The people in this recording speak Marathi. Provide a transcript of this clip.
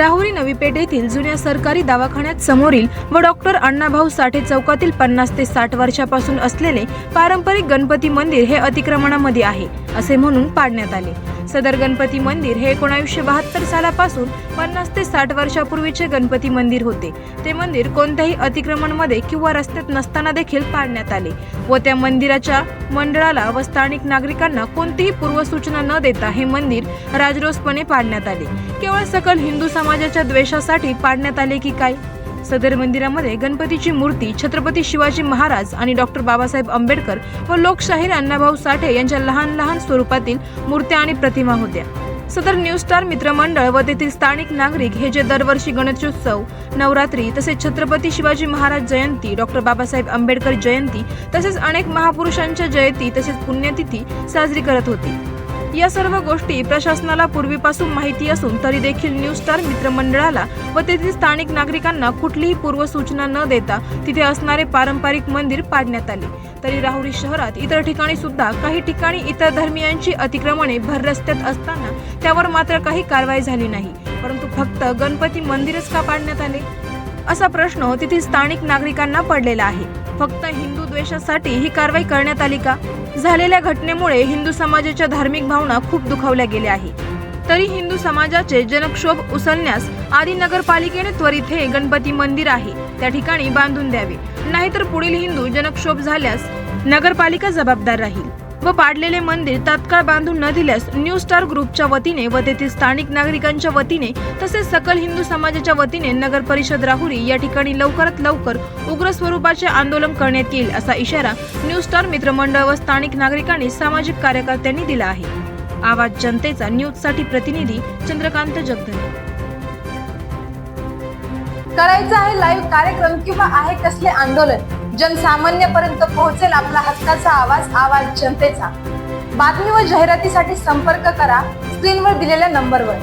राहुरी नवी पेठ येथील जुन्या सरकारी दवाखान्यात समोरील व डॉक्टर अण्णाभाऊ साठे चौकातील 50 ते 60 वर्षापासून असलेले पारंपरिक गणपती मंदिर हे अतिक्रमणामध्ये आहे असे म्हणून पाडण्यात आले। सदर गणपती मंदिर हे 1972 सालापासून 50 ते 60 वर्षापूर्वीचे गणपती मंदिर होते। ते मंदिर कोणत्याही अतिक्रमणमध्ये किंवा रस्त्यात नसताना देखील पाडण्यात आले व त्या मंदिराच्या मंडळाला व स्थानिक नागरिकांना कोणतीही पूर्वसूचना न देता हे मंदिर राजरोसपणे पाडण्यात आले। केवळ सकल हिंदू समाजाच्या द्वेषासाठी पाडण्यात आले की काय? सदर मंदिरामध्ये गणपतीची मूर्ती छत्रपती शिवाजी महाराज आणि डॉक्टर बाबासाहेब आंबेडकर व लोकशाहीर अण्णाभाऊ साठे यांच्या लहान लहान स्वरूपातील मूर्त्या आणि प्रतिमा होत्या। सदर न्यू स्टार मित्रमंडळ व तेथील स्थानिक नागरिक हे जे दरवर्षी गणेशोत्सव, नवरात्री तसेच छत्रपती शिवाजी महाराज जयंती, डॉक्टर बाबासाहेब आंबेडकर जयंती तसेच अनेक महापुरुषांच्या जयंती तसेच पुण्यतिथी साजरी करत होती। या सर्व गोष्टी प्रशासनाला पूर्वीपासून माहिती असून तरी देखील न्यू स्टार मित्रमंडळाला व तेथील स्थानिक नागरिकांना कुठलीही पूर्वसूचना न देता तिथे असणारे पारंपरिक मंदिर पाडण्यात आले। तरी राहुरी शहरात इतर ठिकाणी सुद्धा काही ठिकाणी इतर धर्मियांची अतिक्रमणे भर रस्त्यात असताना त्यावर मात्र काही कारवाई झाली नाही, परंतु फक्त गणपती मंदिरच का पाडण्यात आले असा प्रश्न तेथील स्थानिक नागरिकांना पडलेला आहे। फक्त हिंदू द्वेषासाठी ही कारवाई करण्यात आली का? झालेल्या घटनेमुळे हिंदू समाजाच्या धार्मिक भावना खूप दुखावल्या गेल्या आहे। तरी हिंदू समाजाचे जनक्षोभ उचलण्यास आदी नगरपालिकेने त्वरित हे गणपती मंदिर आहे त्या ठिकाणी बांधून द्यावे, नाहीतर पुढील हिंदू जनक्षोभ झाल्यास नगरपालिका जबाबदार राहील व पाडलेले मंदिर तात्काळ बांधून न दिल्यास न्यू स्टार ग्रुपच्या वतीने व तेथील स्थानिक नागरिकांच्या वतीने तसेच सकल हिंदू समाजाच्या वतीने नगर परिषद राहुरी या ठिकाणी लवकरात लवकर उग्र स्वरूपाचे आंदोलन करण्यात येईल असा इशारा न्यू स्टार मित्रमंडळ व स्थानिक नागरिकांनी सामाजिक कार्यकर्त्यांनी दिला आहे। आवाज जनतेचा न्यूज साठी प्रतिनिधी चंद्रकांत जगधने। करायचं आहे लाईव्ह कार्यक्रम किंवा आहे कसले आंदोलन, जनसामान्यपर्यंत पोहोचेल आपला हक्काचा आवाज, आवाज जनतेचा। बातमी व जाहिरातीसाठी संपर्क करा स्क्रीनवर दिलेल्या नंबरवर।